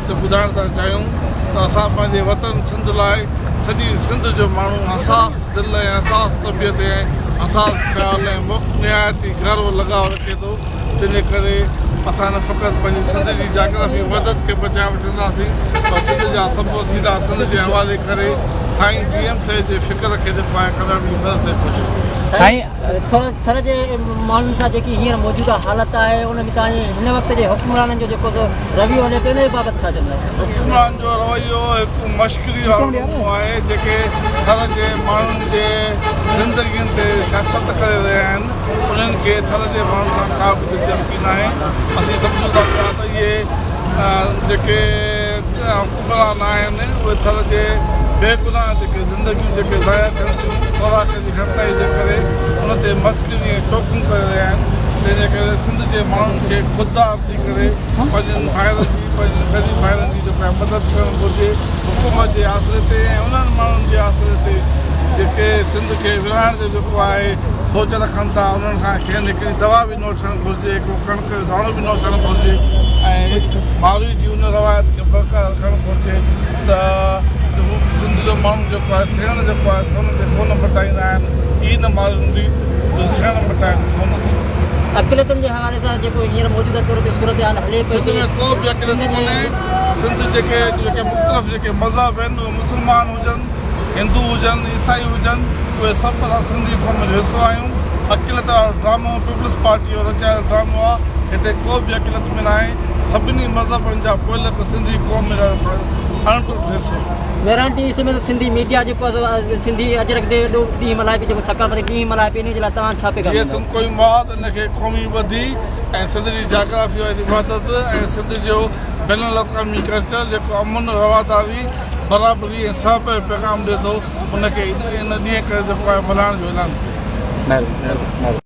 वक़्तु ॿुधाइण था चाहियूं त असां पंहिंजे वतन सिंध लाइ सॼी सिंध जो माण्हू असास दिलि ऐं असास तबियत ऐं असास ख़्याल ऐं निहायती गर्व लॻाव रखे थो तंहिंजे करे असां न फ़क़ति पंहिंजी सिंध जी जाग्राफी मदद खे बचाए वठंदासीं पर सिंध जा सभु वसीला सिंध जे हवाले करे साईं GM साहिब जे फ़िक्र खे जेको आहे कॾहिं बि मदद ते पहुचे साईं थर जे माण्हुनि सां जेकी हींअर मौजूदा हालत आहे उन में तव्हांजे हिन वक़्त जे हुक्मराननि जो जेको रवैयो हले पियो उन जे बाबति छा चवंदा हुक्मरान जो रवैयो हिकु मश्करी वारो आहे जेके थर जे माण्हुनि जे ज़िंदगीअ ते सियासत करे रहिया आहिनि उन्हनि खे थर जे माण्हुनि सां का बि दिलचस्पी न आहे असीं सम्झूं था पिया त इहे जेके हुक्मरान आहिनि उहे थर जे बेगुनाह जेके ज़िंदगियूं जेके ज़ाया थियनि थियूं ख़ुराक जी घटिताई जे करे उन ते मस्करी ऐं टोकूं करे रहिया आहिनि तंहिंजे करे सिंध जे माण्हुनि खे ख़ुददार थी करे पंहिंजनि भाइरनि जी पंहिंजनि ग़रीब भाइरनि जी जेका मदद करणु घुरिजे हुकूमत जे आसिरे ते ऐं उन्हनि माण्हुनि जे आसिरे ते जेके सिंध खे विरहाइण जो जेको आहे सोच रखनि था उन्हनि खां कंहिं हिकिड़ी दवा बि न वठणु घुरिजे हिकिड़ो कणिक जो दाणो बि न वठणु घुरिजे ऐं मावरी जी उन रवायत खे बरक़रार रखणु घुरिजे त सिंध जो माण्हू जेको आहे सेण जेको आहे सोन ते कोन मटाईंदा आहिनि ई न मारींदी सेण मटाइनि सोन अक़िलतनि जे हवाले सां जेको हींअर मौजूदा तौर ते सूरत हाल हले पई सिंध में को बि अक़िलत कोन्हे सिंध जेके मुख़्तलिफ़ जेके मज़हब आहिनि उहे मुस्लमान हुजनि हिंदू हुजनि ईसाई हुजनि उहे सभु असां सिंधी क़ौम जो हिसो आहियूं अक़िलत वारो ड्रामो पीपल्स पार्टी जो रचायल ड्रामो आहे हिते को बि अक़िलत में न आहे सभिनी मज़हबनि जा पोलक सिंधी क़ौम जो अणटुट हिसो मेरान टी में सिंधी मीडिया जेको सिंधी अजरक डे ॾींहुं मल्हाए पई जेको सकाफ़ती ॾींहुं मल्हाए पई इन जे लाइ तव्हां छा पिया इहे सिंध कोई मवाद इनखे क़ौमी ॿधी ऐं सिंध जी जाग्राफी वारी मदद ऐं सिंध जो बैन अल-अक़वामी कल्चर जेको अमन रवादारी बराबरी ऐं सभु पैगाम ॾिए थो उनखे इन ॾींहं करे जेको आहे मल्हाइण जो ऐलान कयो